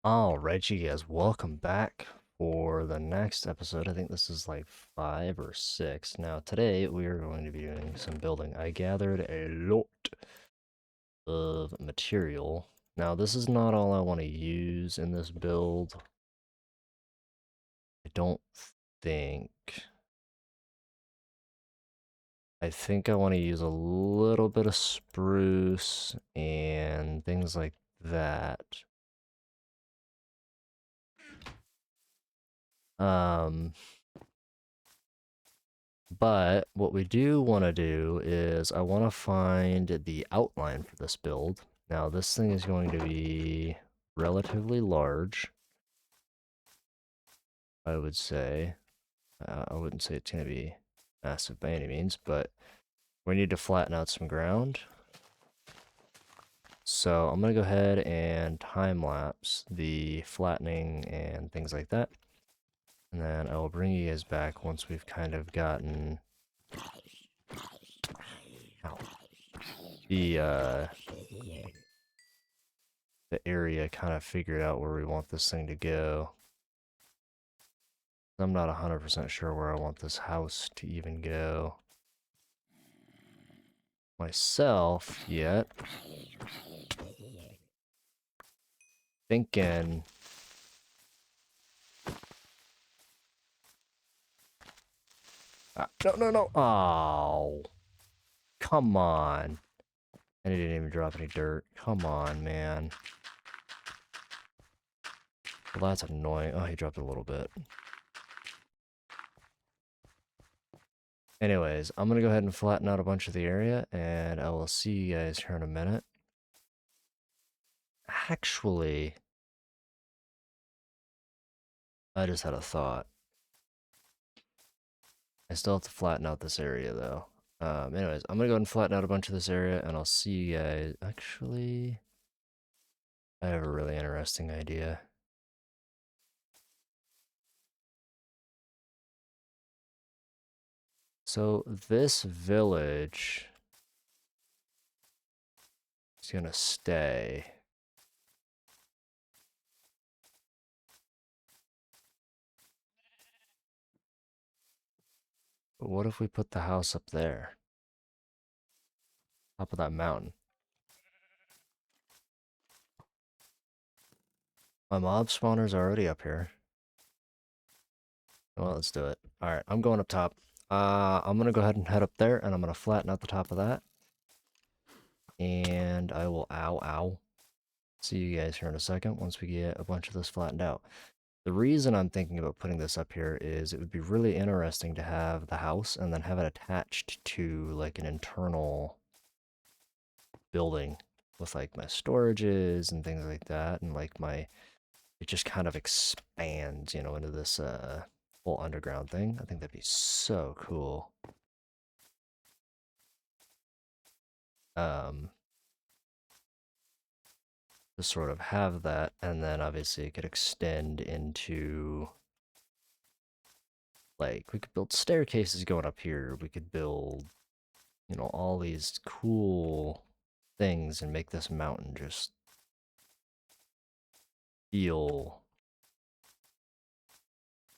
Alright, you guys, welcome back for the next episode. I think this is like 5 or 6. Now, today we are going to be doing some building. I gathered a lot of material. Now, this is not all I want to use in this build. I don't think. I think I want to use a little bit of spruce and things like that. But what we do want to do is I want to find the outline for this build. Now this thing is going to be relatively large, I would say. I wouldn't say it's going to be massive by any means, but we need to flatten out some ground. So I'm going to go ahead and time lapse the flattening and things like that. And then I will bring you guys back once we've kind of gotten the area kind of figured out where we want this thing to go. I'm not 100% sure where I want this house to even go myself yet. Thinking no. Oh, come on. And he didn't even drop any dirt. Come on, man. Well, that's annoying. Oh, he dropped a little bit. Anyways, I'm going to go ahead and flatten out a bunch of the area, and I will see you guys here in a minute. Actually, I just had a thought. I still have to flatten out this area, though. Anyways, I'm going to go ahead and flatten out a bunch of this area, and I'll see you guys. Actually, I have a really interesting idea. So this village is gonna stay. But what if we put the house up there? Top of that mountain. My mob spawner's already up here. Well, let's do it. Alright, I'm going up top. I'm gonna go ahead and head up there, and I'm gonna flatten out the top of that. And I will, ow. See you guys here in a second once we get a bunch of this flattened out. The reason I'm thinking about putting this up here is it would be really interesting to have the house and then have it attached to like an internal building with like my storages and things like that, and like it just kind of expands, you know, into this whole underground thing. I think that'd be so cool. To sort of have that, and then obviously it could extend into, like, we could build staircases going up here. We could build, you know, all these cool things and make this mountain just feel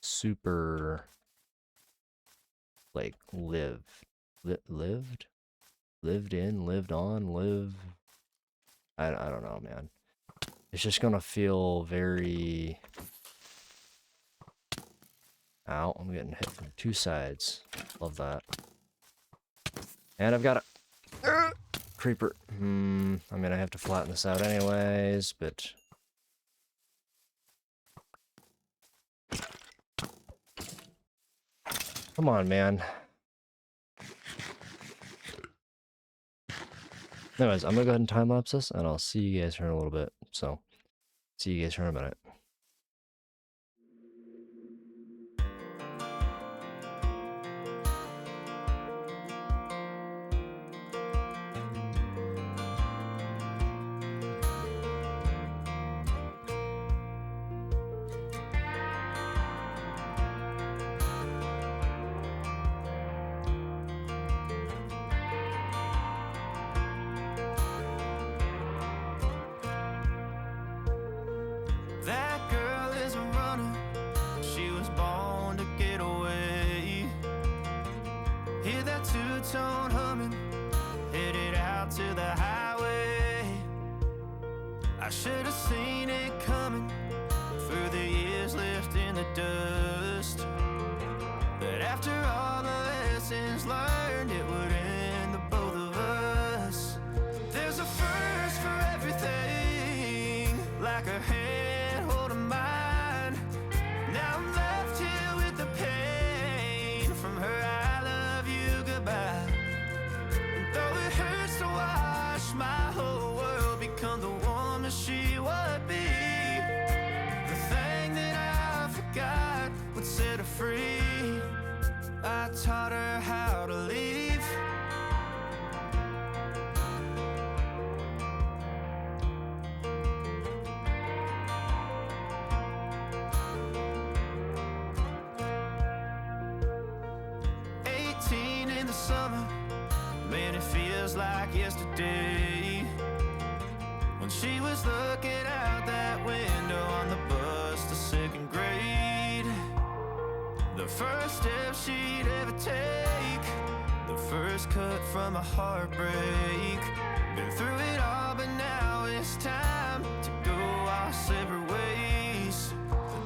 super, like, lived in, lived on, I don't know, man. It's just gonna feel very... Ow, I'm getting hit from two sides. Love that. And I've got a creeper. I mean, I have to flatten this out anyways, but... Come on, man. Anyways, I'm gonna go ahead and time-lapse this, and I'll see you guys here in a little bit. So, see you guys here in a minute. two-tone humming, headed out to the highway. I should have seen it coming through the years left in the dust. But after all the lessons learned, it would end the both of us. There's a first for everything, like a hand holding mine. Now I'm left here with the pain from her I love you goodbye. And though it hurts to watch my whole world become the woman she would be, the thing that I forgot would set her free. I taught her how to leave. In the summer, man, it feels like yesterday, when she was looking out that window on the bus to second grade. The first step she'd ever take, the first cut from a heartbreak. Been through it all, but now it's time to go our separate ways.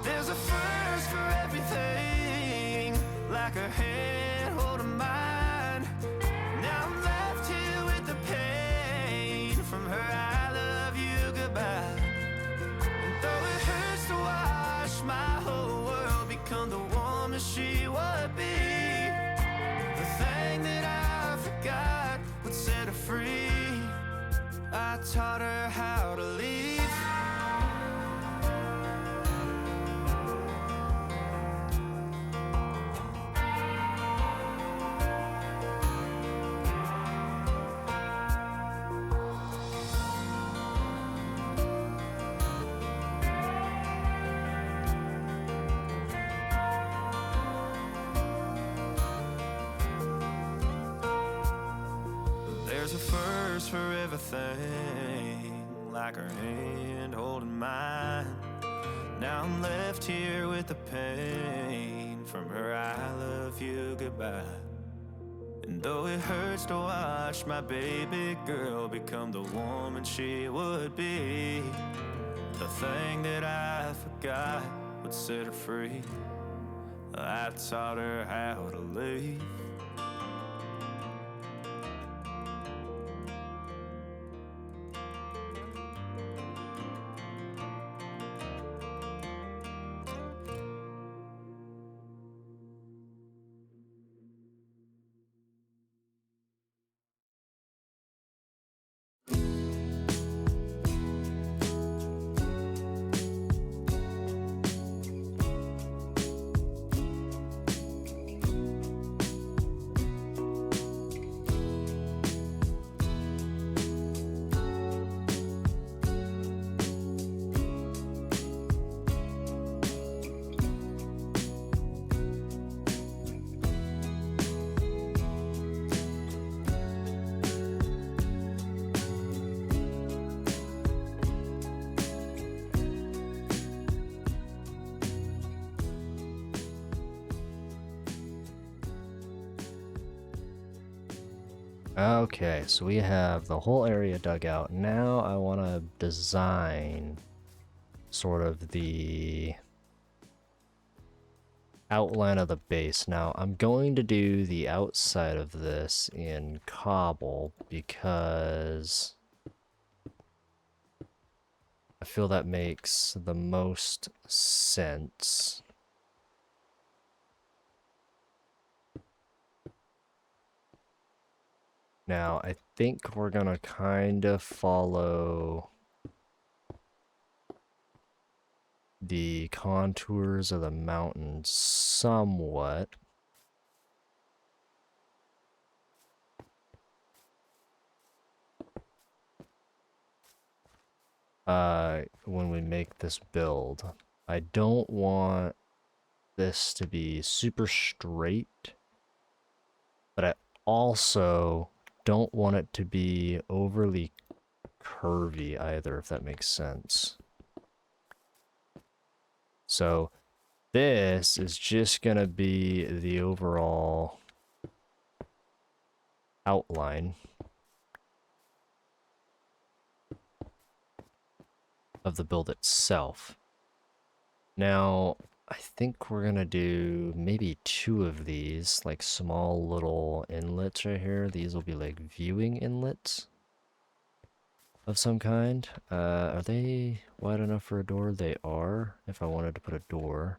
There's a first for everything, like a hand holding mine. Now I'm left here with the pain from her I love you goodbye. And though it hurts to watch my whole world become the woman she would be, the thing that I forgot would set her free. I taught her how to leave. There's a first for everything, like her hand holding mine. Now I'm left here with the pain from her I love you goodbye. And though it hurts to watch my baby girl become the woman she would be, the thing that I forgot would set her free. I taught her how to leave. Okay, so we have the whole area dug out. Now I want to design sort of the outline of the base. Now I'm going to do the outside of this in cobble because I feel that makes the most sense. Now, I think we're gonna kind of follow the contours of the mountain somewhat. When we make this build. I don't want this to be super straight, but I also don't want it to be overly curvy either, if that makes sense. So this is just gonna be the overall outline of the build itself. Now, I think we're gonna do maybe 2 of these, like small little inlets right here. These will be like viewing inlets of some kind. Are they wide enough for a door? They are, if I wanted to put a door.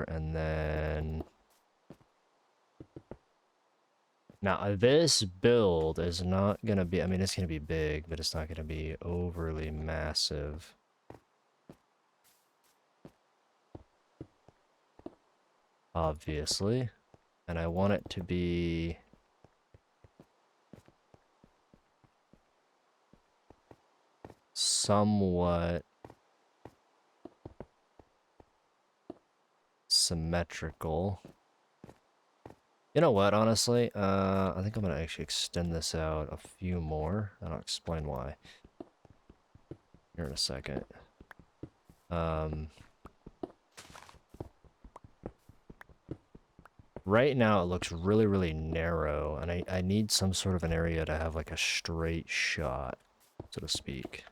And then... Now, this build is not going to be... I mean, it's going to be big, but it's not going to be overly massive. Obviously. And I want it to be... somewhat... symmetrical. You know what, honestly? I think I'm gonna actually extend this out a few more, and I'll explain why here in a second. Right now it looks really, really narrow, and I need some sort of an area to have like a straight shot, so to speak.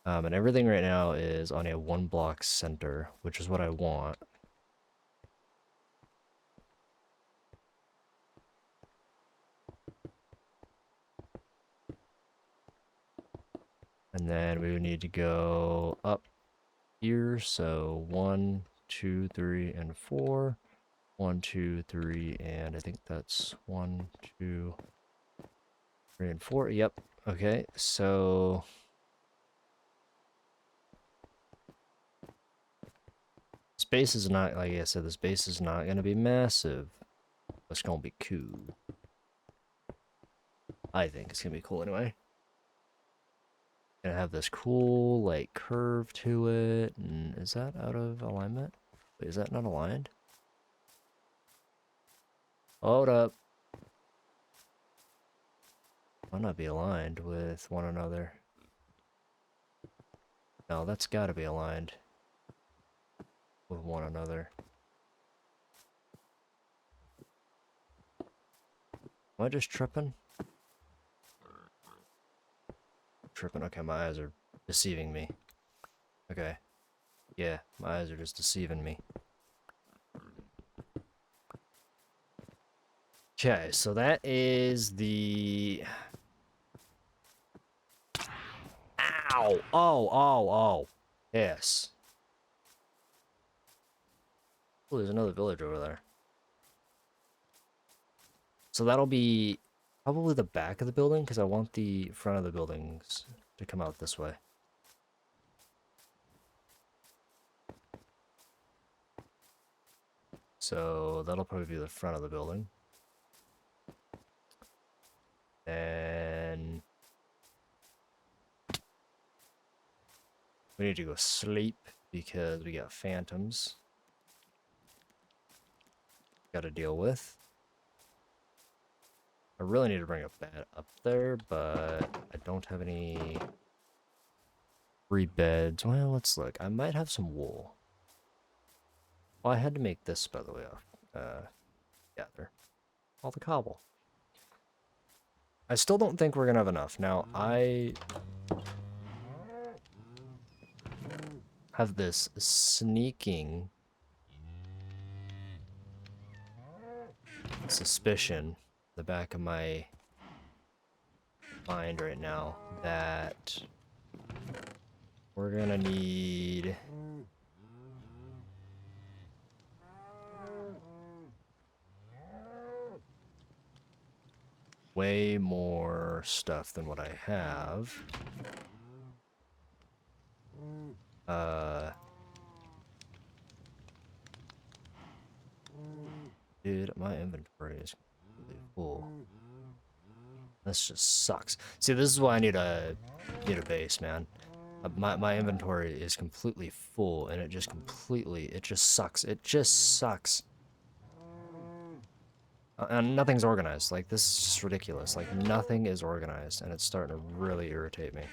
And everything right now is on a 1-block center, which is what I want. And then we would need to go up here, so 1, 2, 3, and 4. 1, 2, 3, and I think that's 1, 2, 3, and 4. Yep. Okay, so... space is not, like I said, the space is not going to be massive. It's going to be cool. I think it's going to be cool anyway. Gonna have this cool, like, curve to it. And is that out of alignment? Wait, is that not aligned? Hold up. Why not be aligned with one another? No, that's gotta be aligned with one another. Am I just tripping? Tripping. Okay, my eyes are deceiving me. Okay. Yeah, my eyes are just deceiving me. Okay, so that is the... Ow! Oh! Yes. Oh, there's another village over there. So that'll be probably the back of the building, because I want the front of the buildings to come out this way. So that'll probably be the front of the building. And we need to go sleep because we got phantoms got to deal with. I really need to bring a bed up there, but I don't have any free beds. Well, let's look. I might have some wool. Well, I had to make this, by the way, gather all the cobble. I still don't think we're gonna have enough. Now, I have this sneaking suspicion in the back of my mind right now that we're gonna need way more stuff than what I have. Dude, my inventory is completely full. This just sucks. See, this is why I need a base, man. My inventory is completely full, and it just sucks. It just sucks. And nothing's organized. Like, this is just ridiculous. Like, nothing is organized, and it's starting to really irritate me.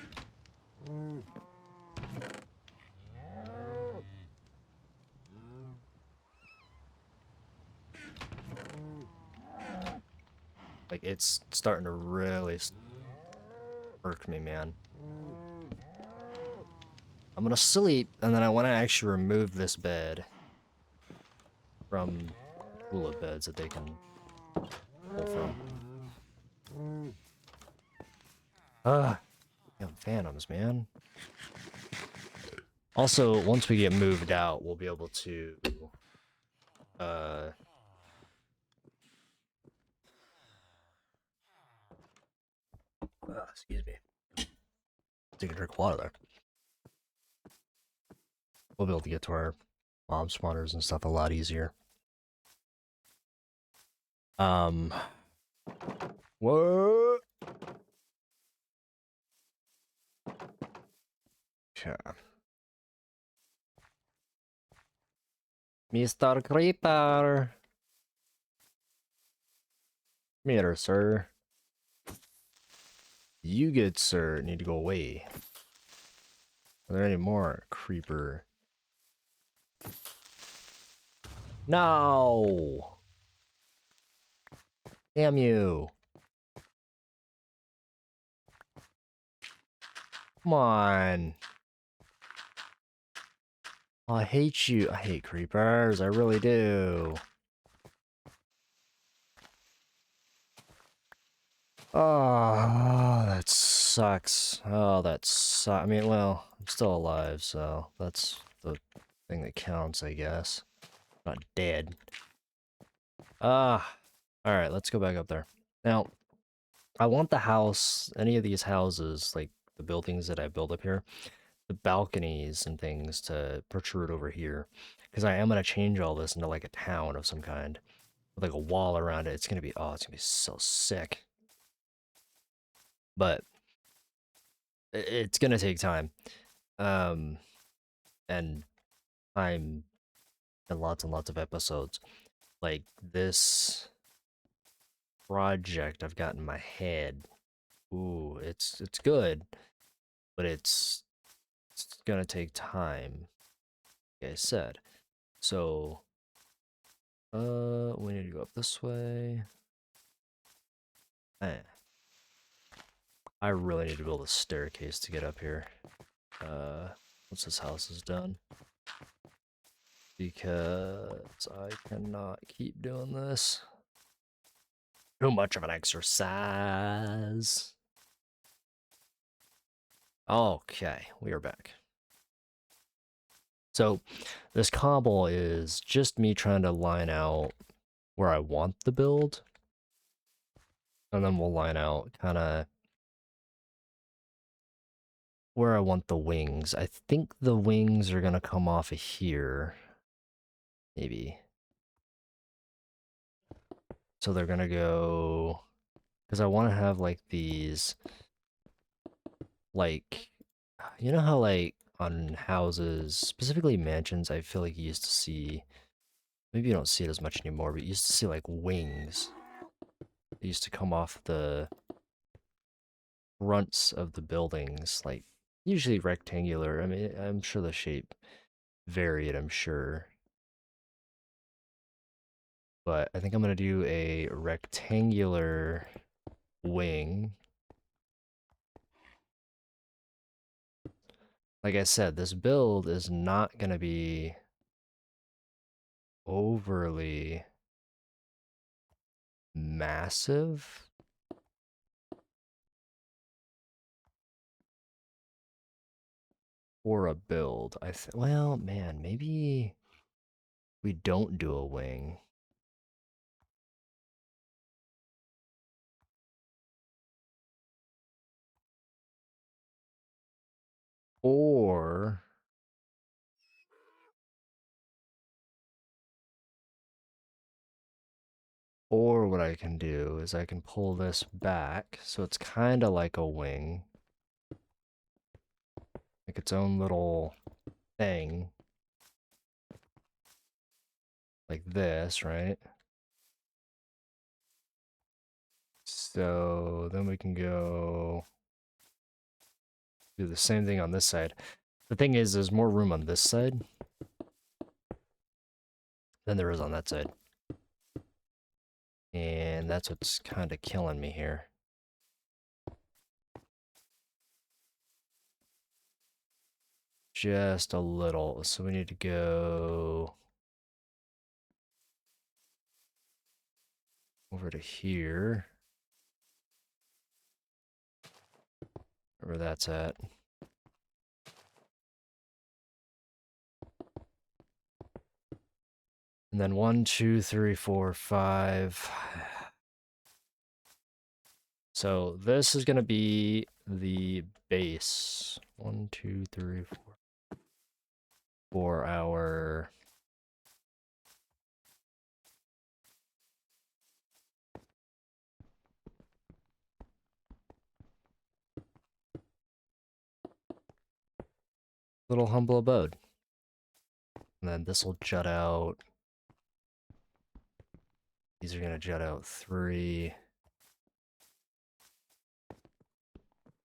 Like, it's starting to really irk me, man. I'm gonna sleep, and then I want to actually remove this bed from pool of beds that they can pull from. Damn phantoms, man. Also, once we get moved out, we'll be able to, excuse me. Take a drink of water there. We'll be able to get to our mob spawners and stuff a lot easier. What? Okay. Mr. Creeper. Come here, sir. You good, sir, need to go away. Are there any more, creeper? No! Damn you. Come on. Oh, I hate you. I hate creepers. I really do. Oh, that sucks. Oh, that sucks. I mean, well, I'm still alive, so that's the thing that counts, I guess. Not dead. Alright, let's go back up there. Now, I want the house, any of these houses, like the buildings that I build up here, the balconies and things to protrude over here. Because I am going to change all this into like a town of some kind. With like a wall around it. It's going to be, oh, it's going to be so sick. But it's going to take time. And time and lots of episodes. Like this project I've got in my head. Ooh, it's good, but it's gonna take time, like I said. So, we need to go up this way. I really need to build a staircase to get up here. Once this house is done. Because I cannot keep doing this. Too much of an exercise. Okay, we are back. So, this cobble is just me trying to line out where I want the build. And then we'll line out kind of where I want the wings. I think the wings are going to come off of here. Maybe. So they're going to go... Because I want to have, like, these... Like... You know how, like, on houses, specifically mansions, I feel like you used to see... Maybe you don't see it as much anymore, but you used to see, like, wings. They used to come off the fronts of the buildings, like, usually rectangular. I mean, I'm sure the shape varied, I'm sure. But I think I'm going to do a rectangular wing. Like I said, this build is not going to be overly massive. For a build. Well, man, maybe we don't do a wing. Or what I can do is I can pull this back so it's kind of like a wing. Like its own little thing. Like this, right? So then we can go do the same thing on this side. The thing is, there's more room on this side than there is on that side. And that's what's kind of killing me here. Just a little. So we need to go over to here. Where that's at. And then 1, 2, 3, 4, 5. So this is going to be the base. 1, 2, 3, 4. For our little humble abode. And then this will jut out. These are going to jut out 3.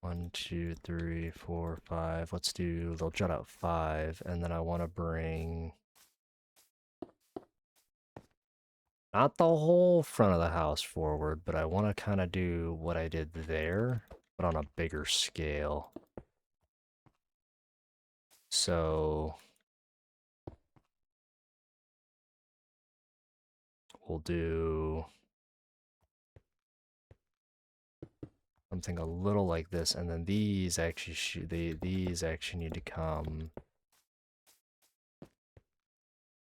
1, 2, 3, 4, 5. Let's do, they'll jut out 5. And then I want to bring not the whole front of the house forward, but I want to kind of do what I did there, but on a bigger scale. So we'll do something a little like this, and then these actually these actually need to come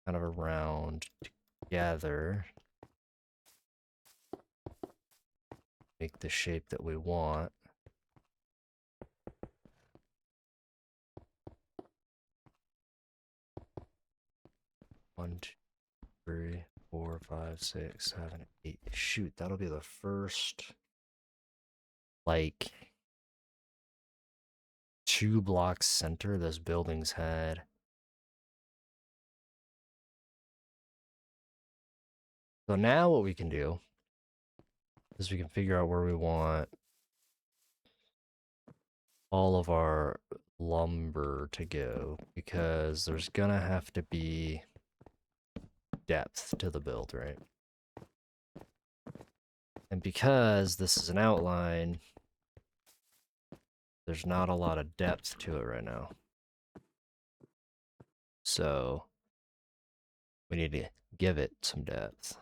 kind of around together, make the shape that we want. One, two, 3, 4, 5, 6, 7, 8. Shoot, that'll be the first, like, 2 blocks center this building's had. So now what we can do is we can figure out where we want all of our lumber to go, because there's gonna have to be depth to the build, right? And because this is an outline, there's not a lot of depth to it right now. So we need to give it some depth.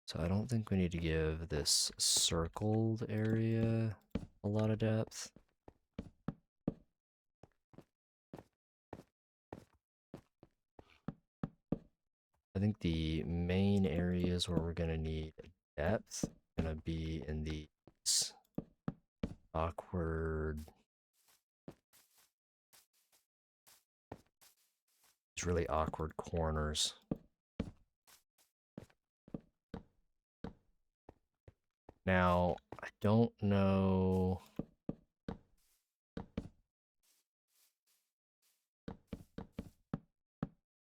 So I don't think we need to give this circled area a lot of depth. I think the main areas where we're going to need depth are going to be in these awkward, these really awkward corners. Now, I don't know.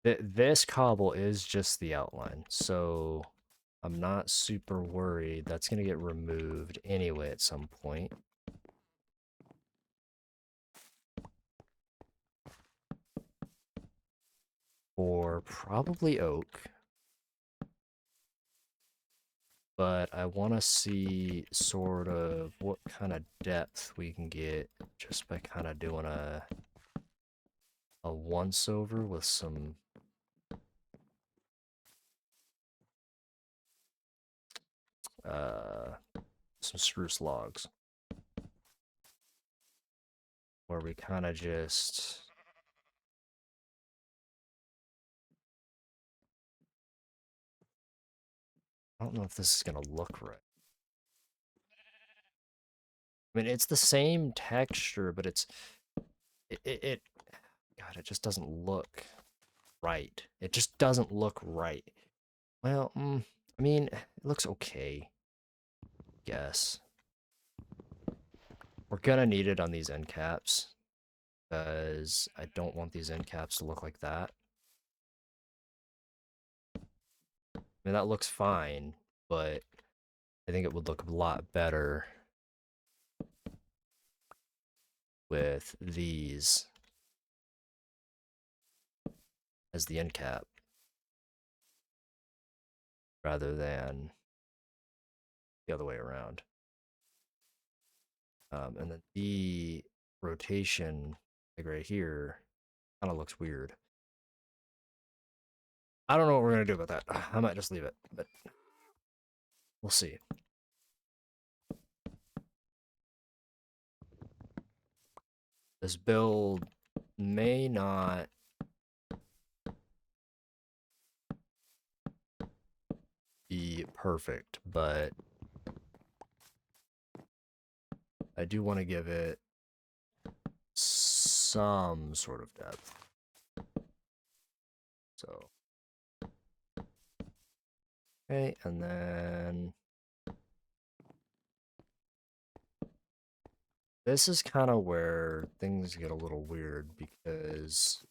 This cobble is just the outline, so I'm not super worried. That's going to get removed anyway at some point. For probably oak. But I want to see sort of what kind of depth we can get just by kind of doing a once over with some spruce logs, where we kind of just I don't know if this is gonna look right. I mean, it's the same texture, but it God, it just doesn't look right. It just doesn't look right. Well, I mean, it looks okay, I guess. We're gonna need it on these end caps, because I don't want these end caps to look like that. I mean, that looks fine, but I think it would look a lot better with these as the end cap rather than the other way around. And then the rotation, like right here, kind of looks weird. I don't know what we're going to do about that. I might just leave it, but we'll see. This build may not be perfect, but I do want to give it some sort of depth. So, okay, and then this is kind of where things get a little weird because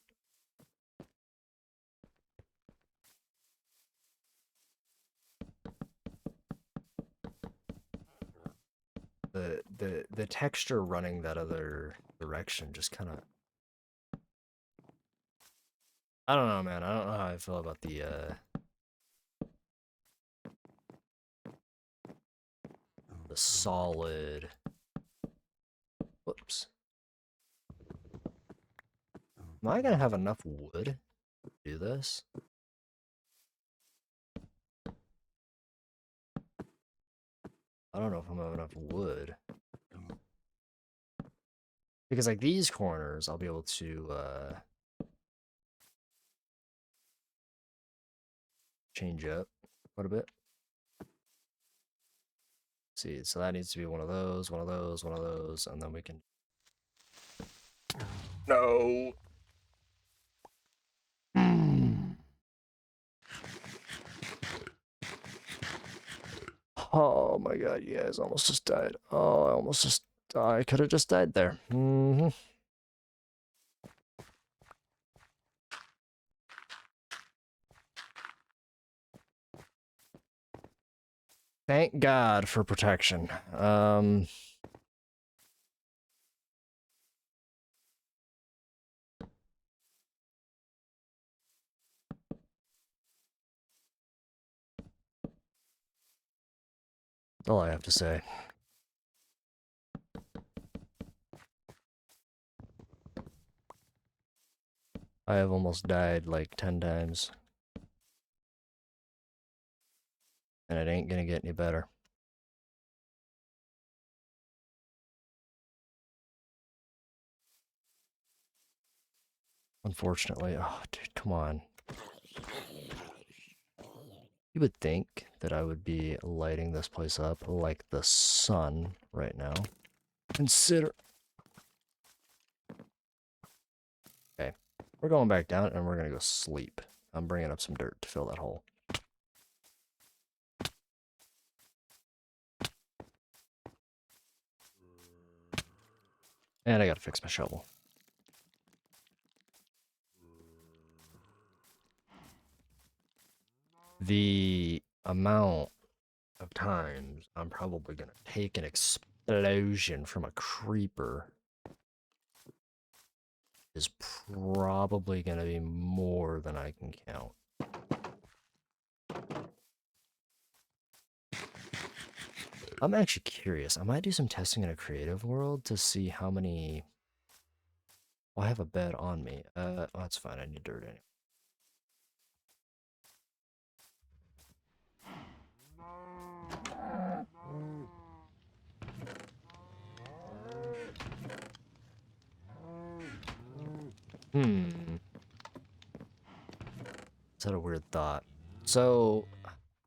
the texture running that other direction just kind of, I don't know, man. I don't know how I feel about the solid. Whoops. Am I gonna have enough wood to do this? I don't know if I'm gonna have enough wood. Because like these corners, I'll be able to change up quite a bit. See, so that needs to be one of those, one of those, one of those, and then we can. No. Oh my god, you guys almost just died. Oh, I almost just. I could have just died there. Thank God for protection. That's all I have to say. I have almost died like 10 times. And it ain't gonna get any better. Unfortunately. Oh, dude, come on. You would think that I would be lighting this place up like the sun right now. Consider... Okay. We're going back down and we're gonna go sleep. I'm bringing up some dirt to fill that hole. And I gotta fix my shovel. The amount of times I'm probably gonna take an explosion from a creeper is probably gonna be more than I can count. I'm actually curious. I might do some testing in a creative world to see how many... Well, I have a bed on me. Oh, that's fine. I need dirt anyway. Is that a weird thought? So,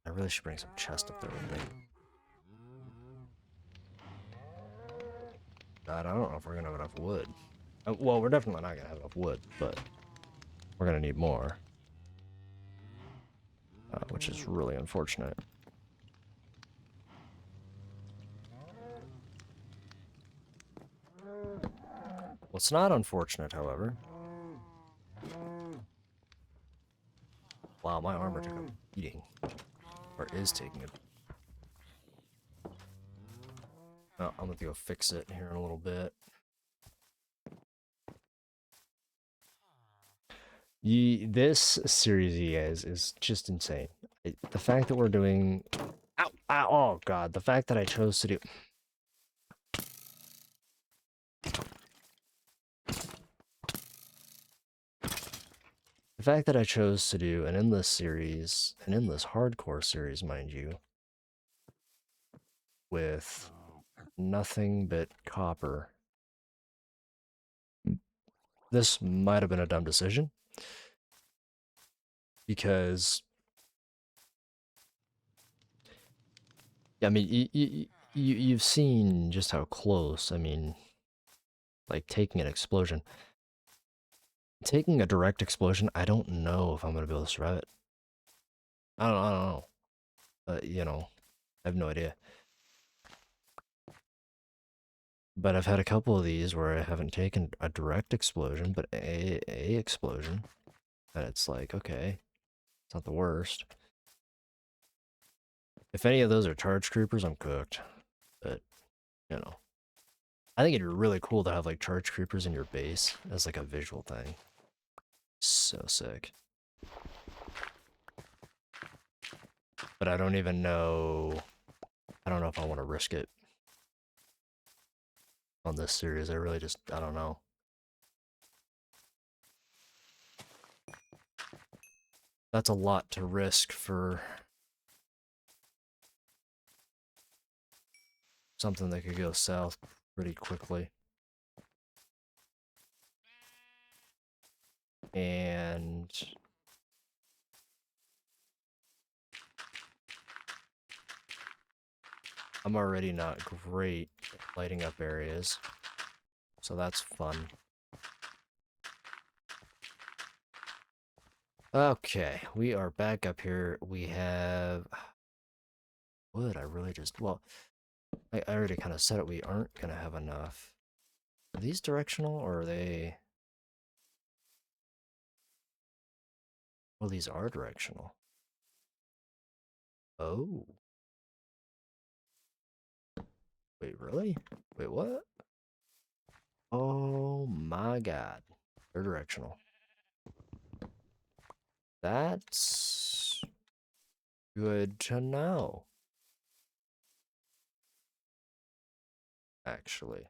I really should bring some chest up there with me. God, I don't know if we're gonna have enough wood. Well, we're definitely not gonna have enough wood, but we're gonna need more. Which is really unfortunate. What's not unfortunate, however... Wow, my armor took a beating. Or is taking a... Oh, I'm gonna go fix it here in a little bit. This series, you guys, is just insane. The fact that we're doing... Ow, ow, oh god, the fact that I chose to do... The fact that I chose to do an endless series, an endless hardcore series, mind you, with nothing but copper. This might have been a dumb decision, because I mean, you've seen just how close, I mean, like taking an explosion. Taking a direct explosion, I don't know if I'm going to be able to survive it. I don't know. You know, I have no idea. But I've had a couple of these where I haven't taken a direct explosion, but a explosion. And it's like, okay, it's not the worst. If any of those are charge creepers, I'm cooked. But, you know. I think it'd be really cool to have, like, charge creepers in your base as, like, a visual thing. So sick. But I don't even know... I don't know if I want to risk it on this series. I really just... I don't know. That's a lot to risk for... something that could go south pretty quickly. And... I'm already not great at lighting up areas, so that's fun. Okay, we are back up here. We have... Wood, I really just... Well, I already kind of said it, we aren't going to have enough. Are these directional, or are they... Well, these are directional. Oh. Wait, really? Wait, what? Oh my god. They're directional. That's good to know. Actually.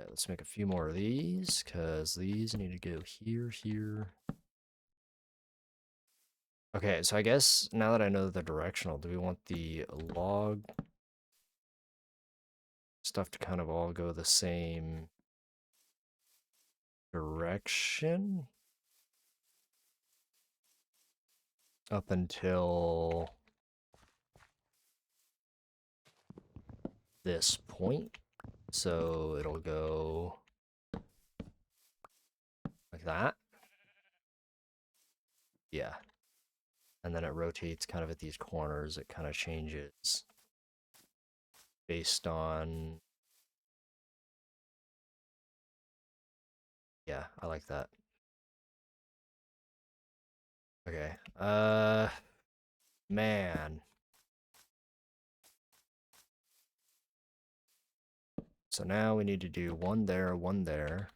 Okay, let's make a few more of these, because these need to go here, here. Okay, so I guess now that I know that they're directional, do we want the log stuff to kind of all go the same direction? Up until this point. So it'll go like that. Yeah. And then it rotates kind of at these corners. It kind of changes based on... Yeah, I like that. Okay. Man. So now we need to do one there, one there.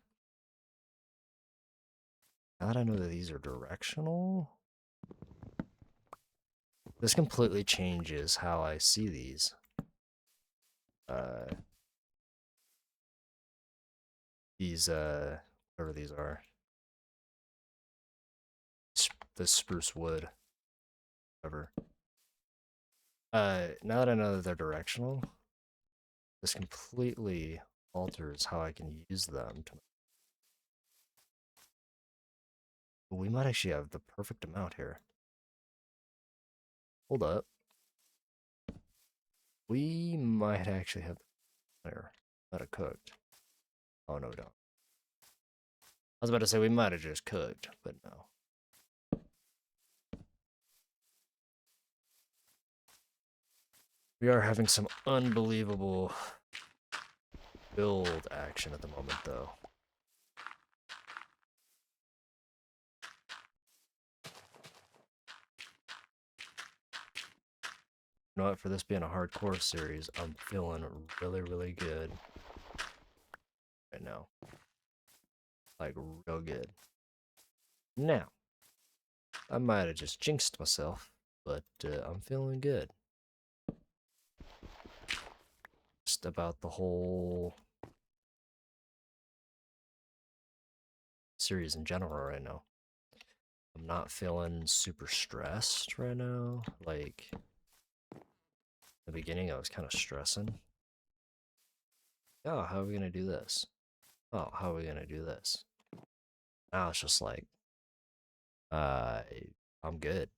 Now that I know that these are directional, this completely changes how I see these. Whatever these are. The spruce wood. Whatever. Now that I know that they're directional, this completely alters how I can use them. We might actually have the perfect amount here. Hold up. We might actually have there. Might have cooked. Oh no, we don't. I was about to say we might have just cooked, but no. We are having some unbelievable build action at the moment, though. You know what? For this being a hardcore series, I'm feeling really, really good right now. like real good. Now, I might have just jinxed myself, but I'm feeling good. Just about the whole series in general right now. I'm not feeling super stressed right now. Like, the beginning, I was kind of stressing. Oh, how are we going to do this? Oh, how are we going to do this? Now it's just like, I'm good.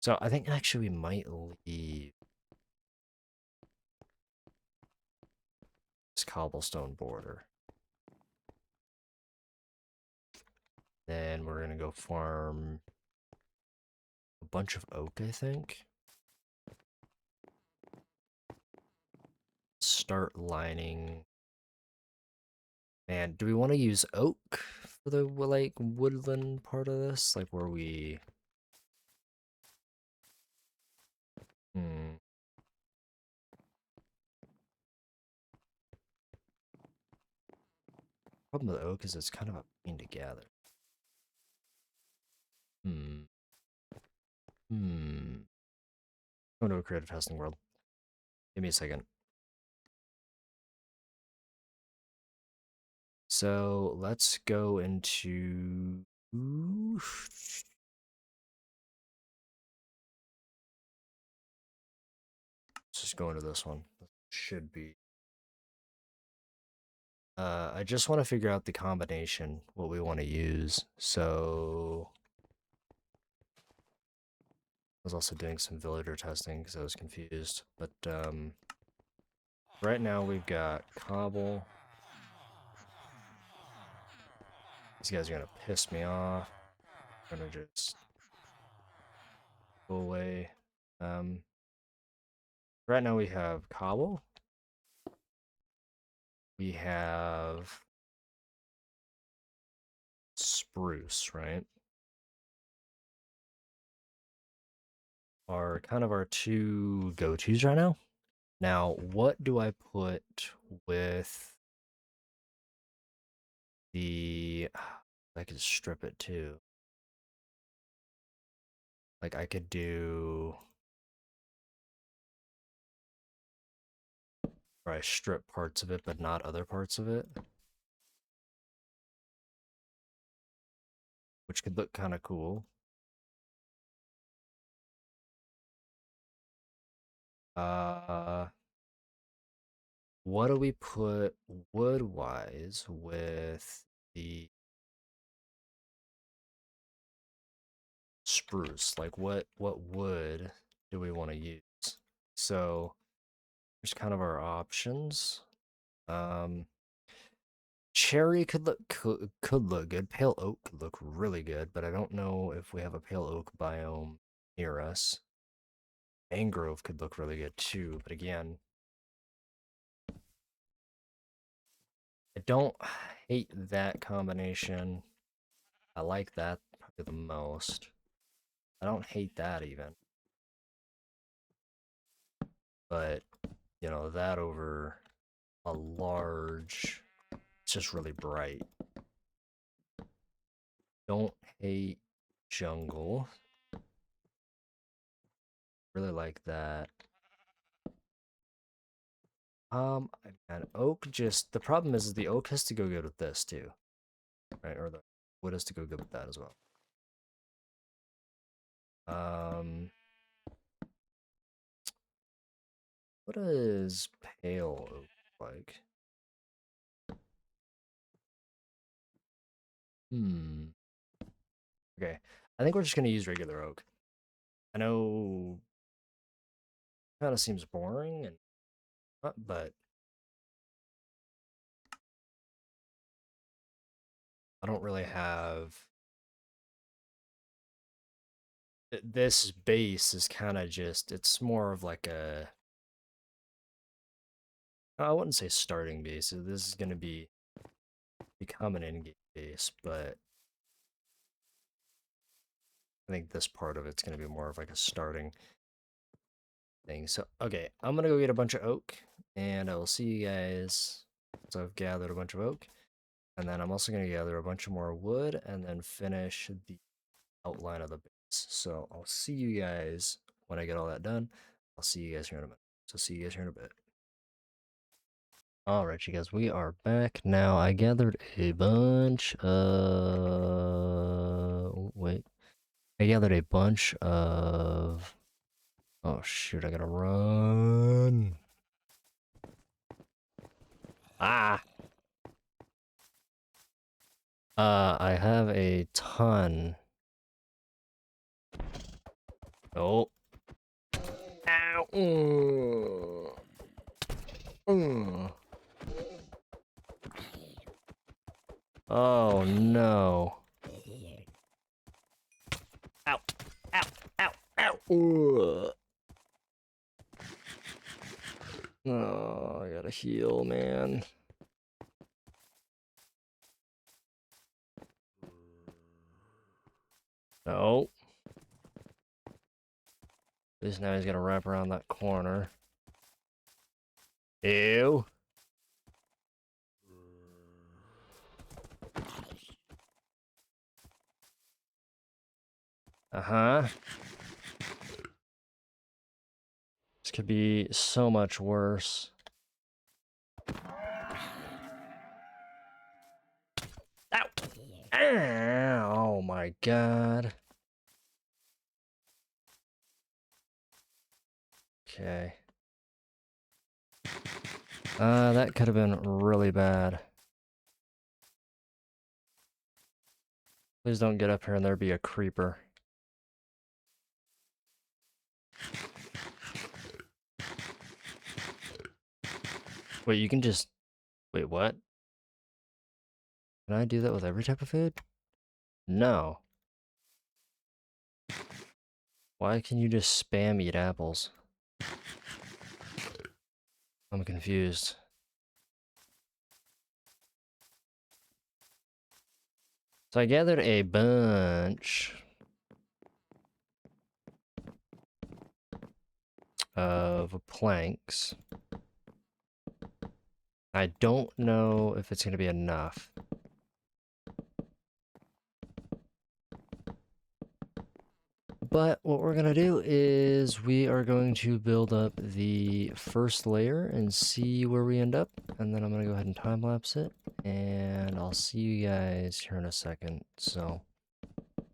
So I think actually we might leave this cobblestone border. Then we're going to go farm a bunch of oak, I think. Start lining. Man, do we want to use oak for the like woodland part of this? Like where we Problem with oak is it's kind of a pain to gather. Go to a creative testing world. Give me a second. So let's go into. Let's just go into this one. Should be. I just want to figure out the combination, what we want to use. So I was also doing some villager testing because I was confused. But right now we've got cobble. These guys are gonna piss me off. I'm gonna just go away. Right now we have cobble. We have spruce, right? Are kind of our two go-tos right now. Now, what do I put with the... I could strip it too. Like I could do... Or I strip parts of it, but not other parts of it. Which could look kind of cool. What do we put wood-wise with the spruce? Like what wood do we want to use? So there's kind of our options. Cherry could look good. Pale oak could look really good, but I don't know if we have a pale oak biome near us. Mangrove could look really good too, but again, I don't hate that combination. I like that probably the most. I don't hate that even. But, you know, that over a large, it's just really bright. Don't hate jungle. Really like that. And oak just, the problem is the oak has to go good with this too. Right, or the wood has to go good with that as well. What is pale oak like? Okay, I think we're just gonna use regular oak. I know kind of seems boring and but I don't really have this base is kind of just it's more of like a I wouldn't say starting base. This is going to become an in-game base, but I think this part of it's going to be more of like a starting thing. So, okay, I'm going to go get a bunch of oak, and I will see you guys once I've gathered a bunch of oak. And then I'm also going to gather a bunch of more wood and then finish the outline of the base. So I'll see you guys when I get all that done. I'll see you guys here in a minute. So see you guys here in a bit. Alright, you guys, we are back now. I gathered a bunch of... Wait. I gathered a bunch of... Oh shoot, I gotta run. Ah! I have a ton. Oh. Ow. Oh no. Ow. Ow. Ow. Ow. Oh, I gotta heal, man. No. At least now he's gonna wrap around that corner. Ew. Uh-huh. This could be so much worse. Ow! Ow! Oh my god. Okay. That could have been really bad. Please don't get up here and there be a creeper. Wait, you can just... Wait, what? Can I do that with every type of food? No. Why can you just spam eat apples? I'm confused. So I gathered a bunch of planks. I don't know if it's going to be enough. But what we're going to do is we are going to build up the first layer and see where we end up. And then I'm going to go ahead and time lapse it. And I'll see you guys here in a second. So I'm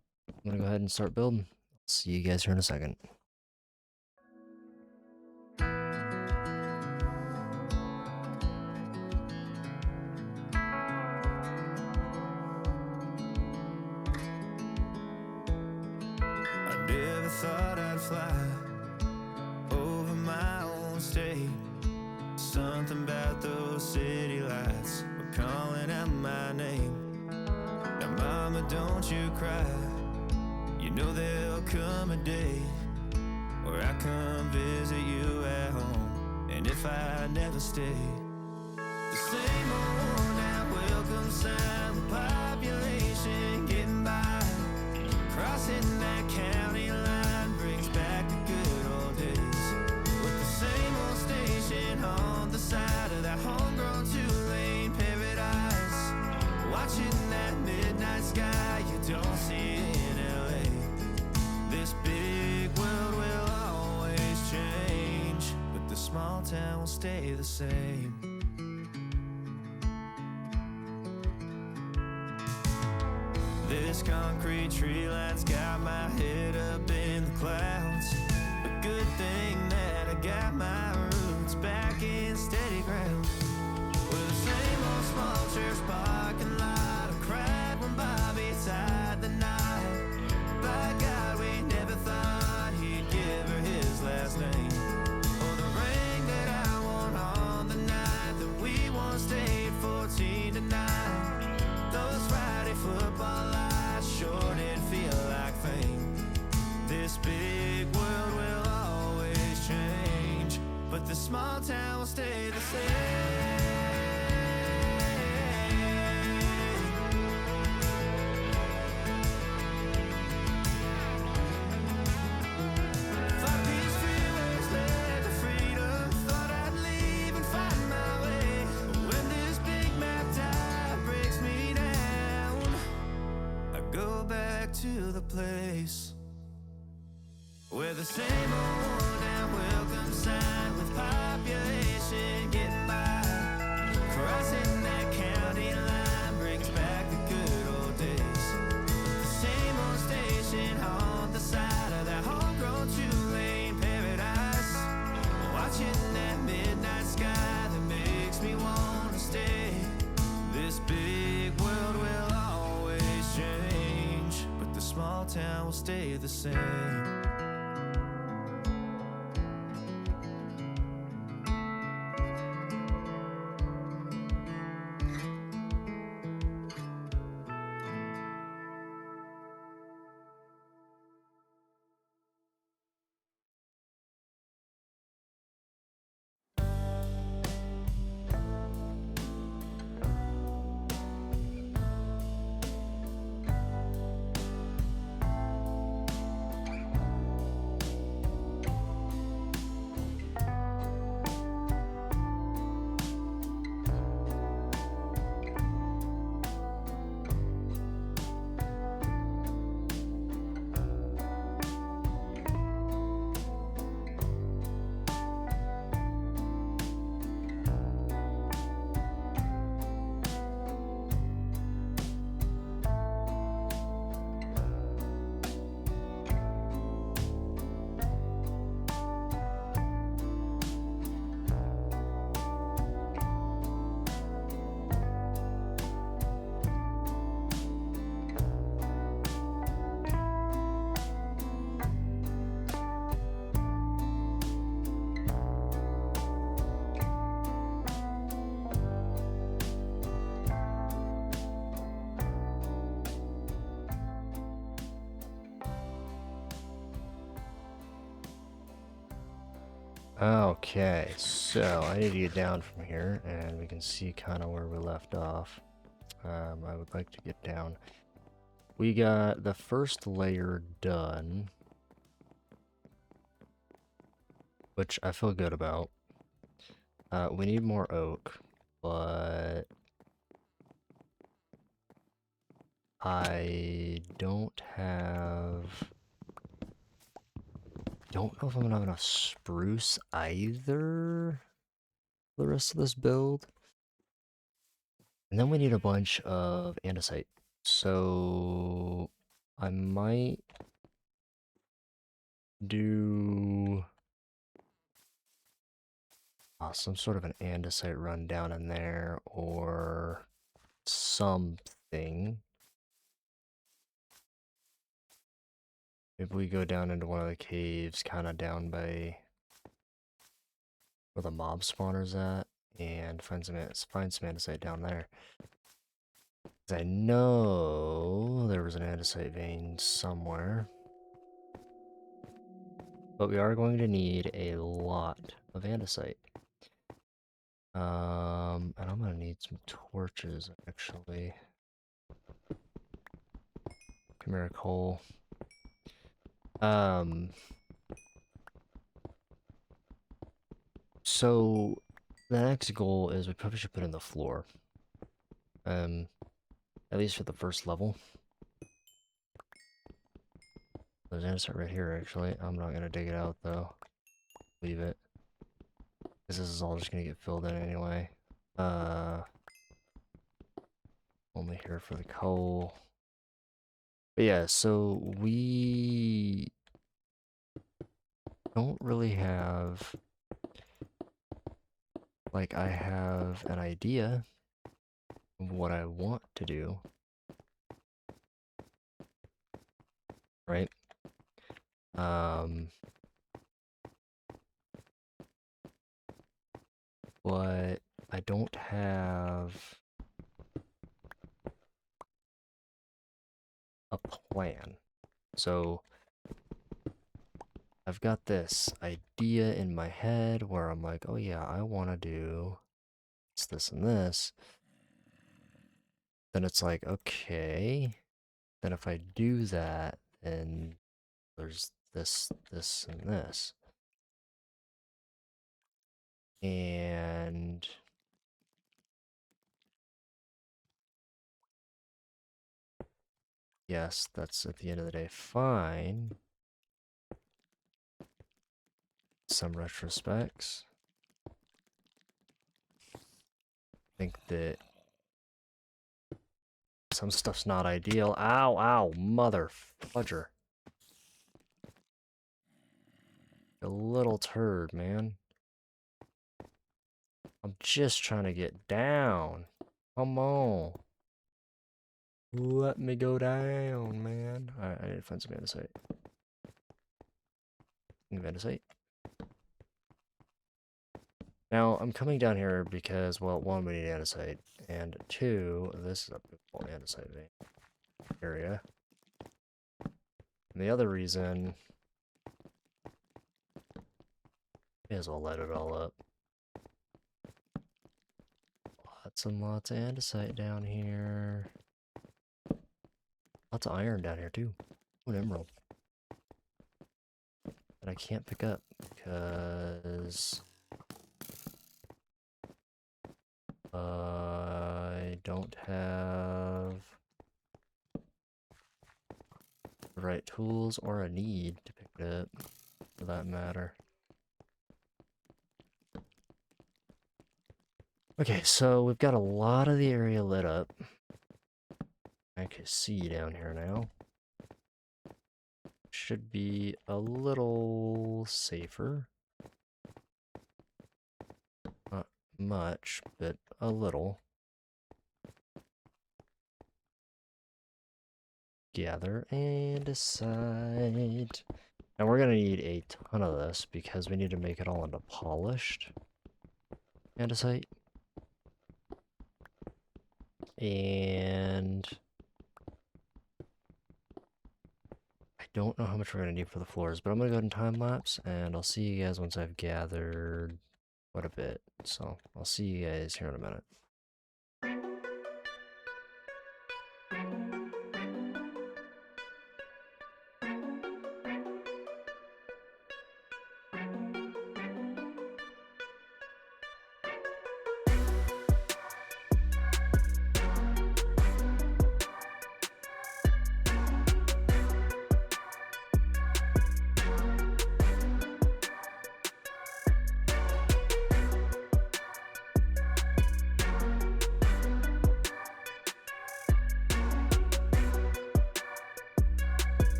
going to go ahead and start building. See you guys here in a second. Thought I'd fly over my own state. Something about those city lights were calling out my name. Now mama, don't you cry. You know there'll come a day where I come visit you at home. And if I never stay, the same old now welcome sound, population getting by, crossing that county line. Back to good old days with the same old station on the side of that homegrown two-lane paradise, watching that midnight sky you don't see in LA. This big world will always change, but the small town will stay the same. This concrete tree line's got my head up in the clouds. A good thing that I got my roots back in steady ground. With the same old small church parking lot, I cried when Bobby tied the knot. By God, we never thought he'd give her his last name, or the ring that I won on the night that we once stayed 14 to 9. Those Friday football lights sure did feel like fame. This big world will always change, but the small town will stay the same. to the place where the same old and welcome sign with population getting by. Crossing that county line brings back the good old days. The same old station on the side of that homegrown two-lane paradise. Watching that midnight sky that makes me want to stay. This big world will always change, but the small town will stay the same. Okay, so I need to get down from here, and we can see kind of where we left off. I would like to get down. We got the first layer done, which I feel good about. We need more oak, but I don't know if I'm gonna have enough spruce either for the rest of this build. And then we need a bunch of andesite. So I might do some sort of an andesite run down in there or something. Maybe we go down into one of the caves kind of down by where the mob spawner's at and find some andesite down there. 'Cause I know there was an andesite vein somewhere. But we are going to need a lot of andesite. And I'm gonna need some torches, actually. Come here, Cole. So the next goal is we probably should put in the floor. At least for the first level. There's andesite right here, actually. I'm not gonna dig it out, though. Leave it. Because this is all just gonna get filled in anyway. Only here for the coal. But yeah, so we don't really have... Like, I have an idea of what I want to do. Right? But I don't have a plan. So I've got this idea in my head where I'm like, oh yeah, I want to do this and this. Then it's like, okay, then if I do that, then there's this, this, and this. And yes, that's at the end of the day fine. Some retrospects. I think that some stuff's not ideal. Ow, ow, mother fudger. A little turd, man. I'm just trying to get down. Come on. Let me go down, man. Alright, I need to find some andesite. Andesite. Now, I'm coming down here because, well, one, we need andesite, and two, this is a beautiful andesite vein area. And the other reason is I'll light it all up. Lots and lots of andesite down here. Lots of iron down here, too. Oh, an emerald. That I can't pick up because I don't have the right tools or a need to pick it up, for that matter. Okay, so we've got a lot of the area lit up. I can see down here now. Should be a little safer. Not much, but a little. Gather andesite. Now we're gonna need a ton of this because we need to make it all into polished andesite. And I don't know how much we're gonna need for the floors, but I'm gonna go ahead and time lapse, and I'll see you guys once I've gathered quite a bit. So I'll see you guys here in a minute.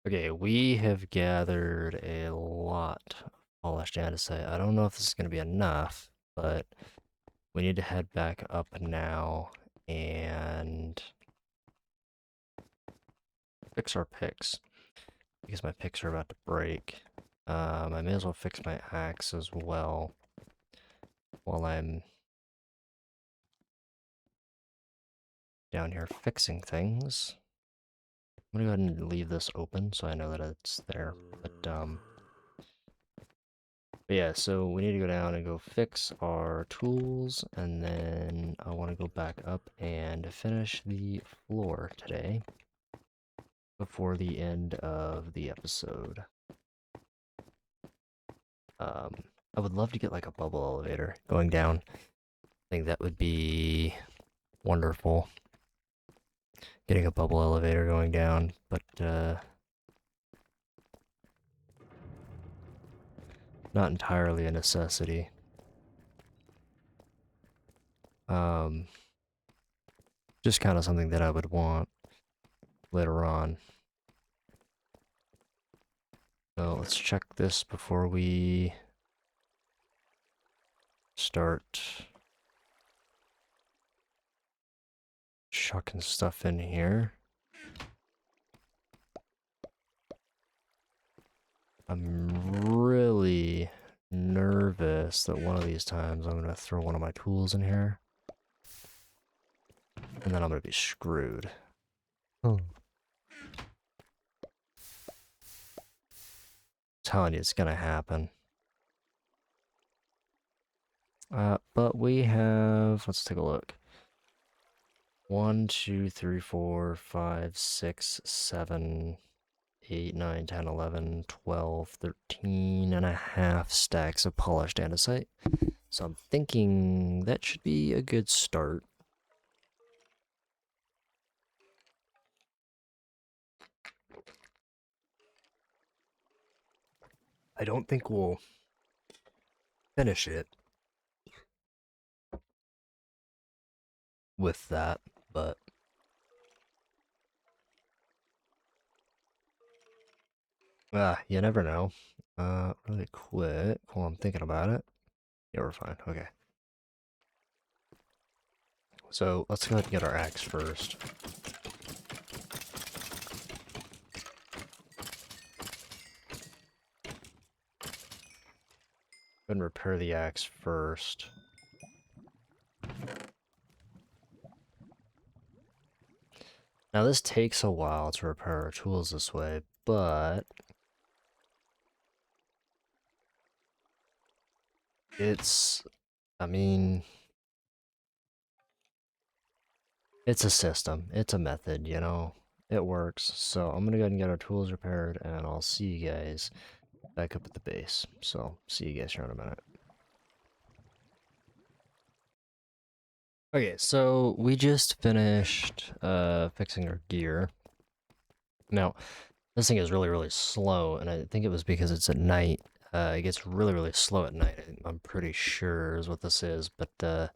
Okay, we have gathered a lot of polished andesite. I don't know if this is going to be enough, but we need to head back up now and fix our picks because my picks are about to break. I may as well fix my axe as well while I'm down here fixing things. I'm gonna go ahead and leave this open so I know that it's there. But yeah, so we need to go down and go fix our tools, and then I want to go back up and finish the floor today before the end of the episode. I would love to get like a bubble elevator going down. I think that would be wonderful. Getting a bubble elevator going down, but not entirely a necessity. Just kind of something that I would want later on. So let's check this before we start chucking stuff in here. I'm really nervous that one of these times I'm going to throw one of my tools in here. And then I'm going to be screwed. Oh. Telling you, it's going to happen. But we have, let's take a look. 1, 2, 3, 4, 5, 6, 7, 8, 9, 10, 11, 12, 13 and a half stacks of polished andesite. So I'm thinking that should be a good start. I don't think we'll finish it with that, but you never know. Really quick while I'm thinking about it. Yeah, we're fine. Okay. So let's go ahead and get our axe first. Go ahead and repair the axe first. Now this takes a while to repair our tools this way, but I mean, it's a system, it's a method, you know, it works. So I'm gonna go ahead and get our tools repaired, and I'll see you guys back up at the base. So see you guys here in a minute. Okay, so we just finished fixing our gear. Now, this thing is really, really slow, and I think it was because it's at night. It gets really, really slow at night. I'm pretty sure is what this is, but I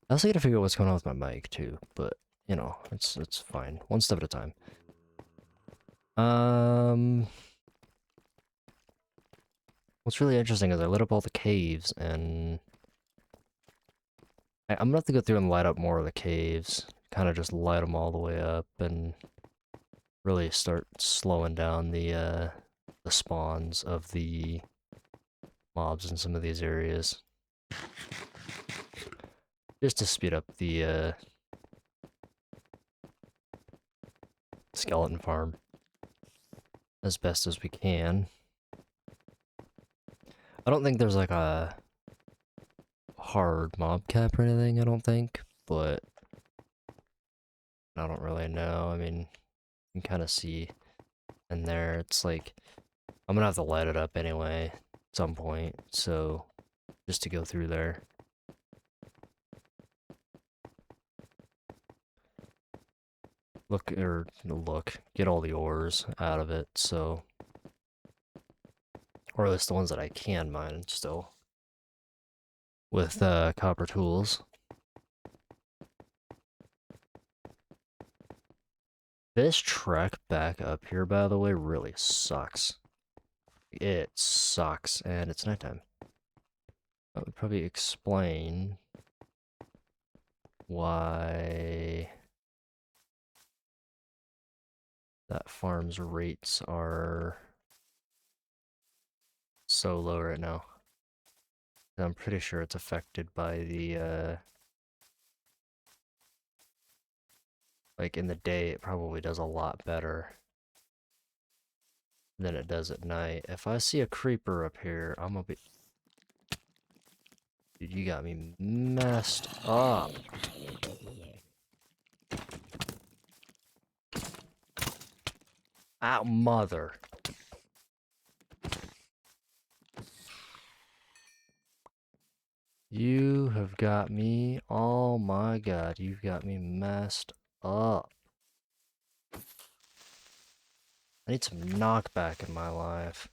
also gotta figure out what's going on with my mic too. But you know, it's fine. One step at a time. What's really interesting is I lit up all the caves, and I'm gonna have to go through and light up more of the caves. Kind of just light them all the way up, and really start slowing down the spawns of the mobs in some of these areas. Just to speed up the skeleton farm as best as we can. I don't think there's like a hard mob cap or anything, I don't think, but I don't really know. I mean, you can kind of see in there, it's like, I'm gonna have to light it up anyway at some point, so just to go through there. Get all the ores out of it, so, or at least the ones that I can mine still, with copper tools. This trek back up here, by the way, really sucks. It sucks, and it's nighttime. That would probably explain why that farm's rates are so low right now. I'm pretty sure it's affected by the, like in the day, it probably does a lot better than it does at night. If I see a creeper up here, I'm gonna be... Dude, you got me messed up. Ow, mother. You have got me, oh my god, you've got me messed up. I need some knockback in my life.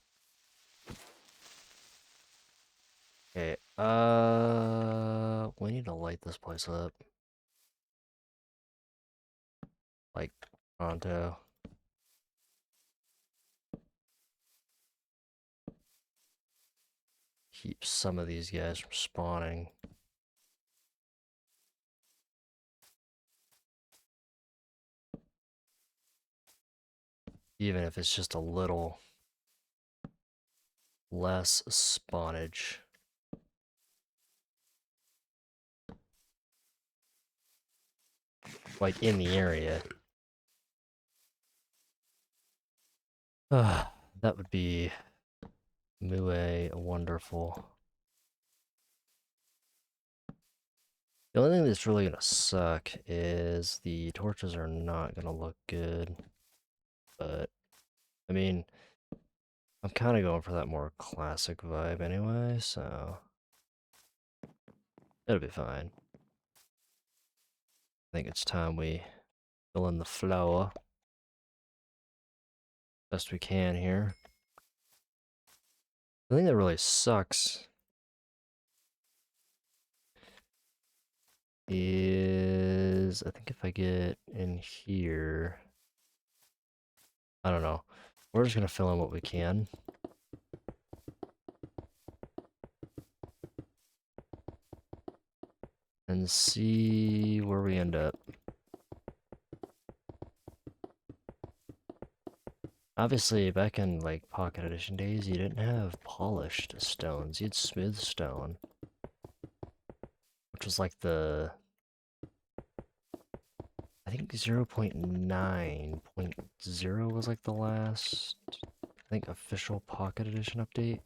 Okay, we need to light this place up. Like, pronto. Keep some of these guys from spawning. Even if it's just a little less spawnage. Like, in the area. That would be Mue wonderful. The only thing that's really gonna suck is the torches are not gonna look good. But, I mean, I'm kind of going for that more classic vibe anyway, so it'll be fine. I think it's time we fill in the flour best we can here. The thing that really sucks is, I think if I get in here, I don't know. We're just gonna fill in what we can. And see where we end up. Obviously, back in like Pocket Edition days, you didn't have polished stones. You had smooth stone, which was like the, I think 0.9.0 was like the last, I think, official Pocket Edition update.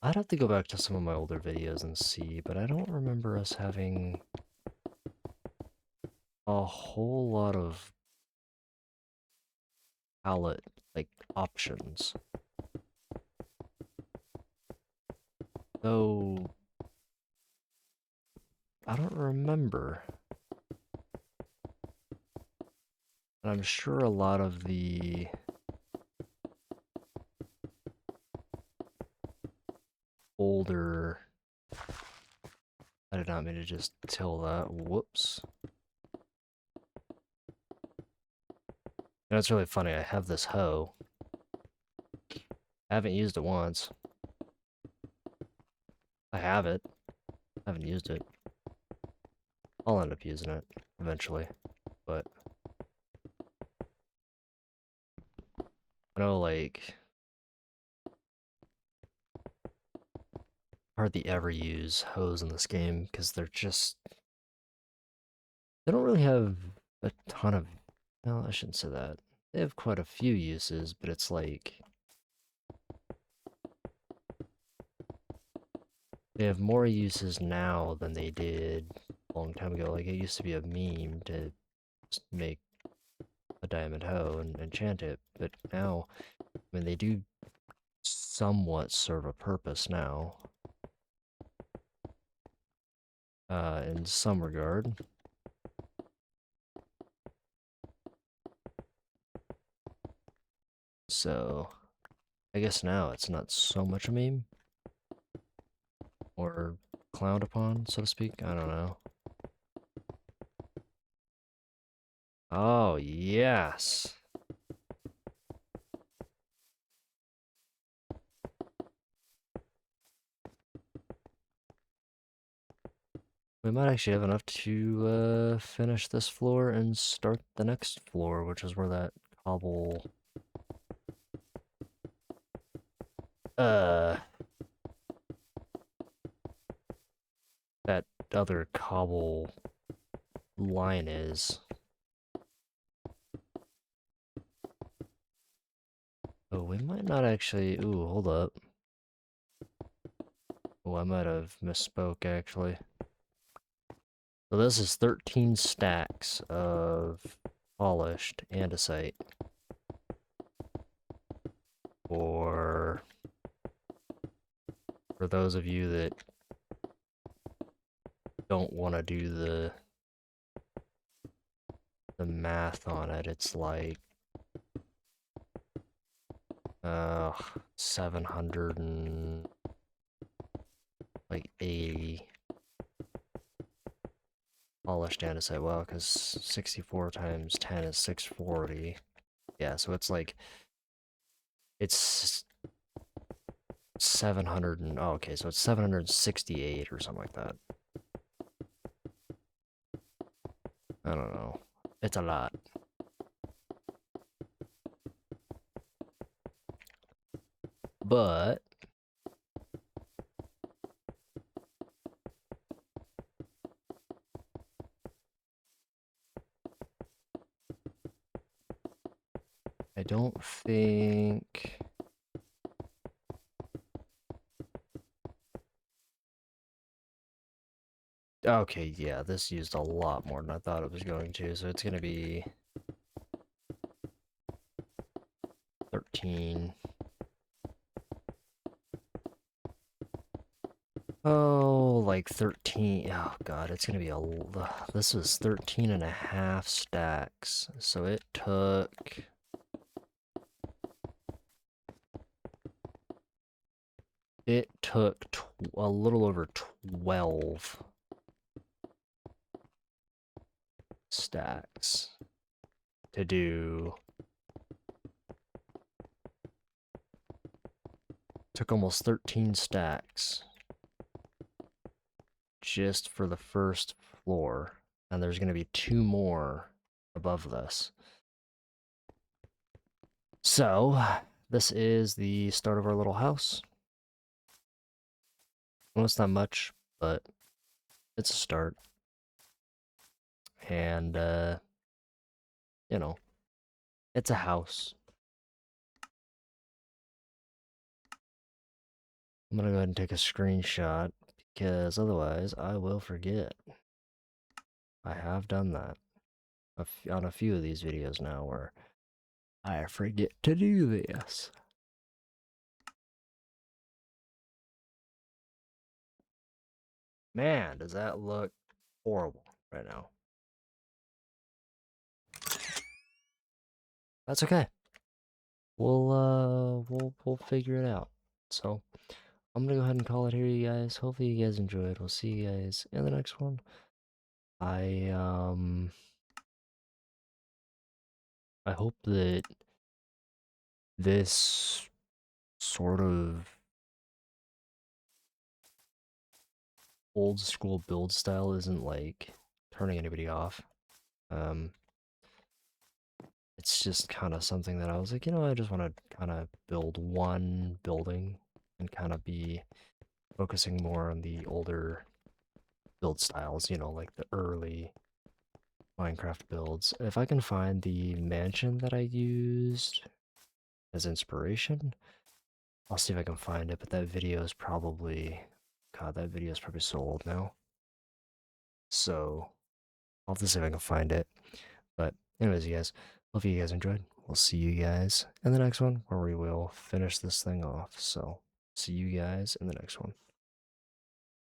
I'd have to go back to some of my older videos and see, but I don't remember us having a whole lot of palette, like, options. Though, I don't remember. And I'm sure a lot of the older... I did not mean to just till that. Whoops. You know, it's really funny. I have this hoe. I haven't used it once. I have it. I haven't used it. I'll end up using it eventually. But I know, like, hardly ever use hoes in this game because they're just... They don't really have a ton of... No, I shouldn't say that. They have quite a few uses, but it's like... They have more uses now than they did a long time ago. Like, it used to be a meme to just make a diamond hoe and enchant it, but now, I mean, they do somewhat serve a purpose now. In some regard. So, I guess now it's not so much a meme. Or clowned upon, so to speak. I don't know. Oh, yes. We might actually have enough to finish this floor and start the next floor, which is where that cobble... Uh... that other cobble line is. Oh, we might not actually... Ooh, hold up. Oh, I might have misspoke, actually. So this is 13 stacks of polished andesite. For those of you that don't want to do the math on it, it's like 700 and like 80 polished andesite. Well, because 64 times 10 is 640. Yeah, so it's like it's 700 and oh, okay, so it's 768 or something like that. I don't know. It's a lot. But I don't think... Okay, yeah, this used a lot more than I thought it was going to, so it's gonna be 13. Oh, like 13. Oh god, it's gonna be a... This was 13 and a half stacks, so it took... It took a little over 12 stacks to do. Took almost 13 stacks just for the first floor, and there's going to be 2 more above this. So, this is the start of our little house. Well, it's not much, but it's a start. And, you know, it's a house. I'm gonna go ahead and take a screenshot, because otherwise I will forget. I have done that on a few of these videos now where I forget to do this. Man, does that look horrible right now. That's okay. We'll figure it out. So, I'm gonna go ahead and call it here, you guys. Hopefully you guys enjoyed. We'll see you guys in the next one. I hope that this sort of old school build style isn't like turning anybody off. It's just kind of something that I was like, you know, I just want to kind of build one building and kind of be focusing more on the older build styles, you know, like the early Minecraft builds. If I can find the mansion that I used as inspiration, I'll see if I can find it, but that video is probably, God, that video is probably so old now. So, I'll have to see if I can find it. But anyways, you guys, hope you guys enjoyed. We'll see you guys in the next one where we will finish this thing off. So, see you guys in the next one.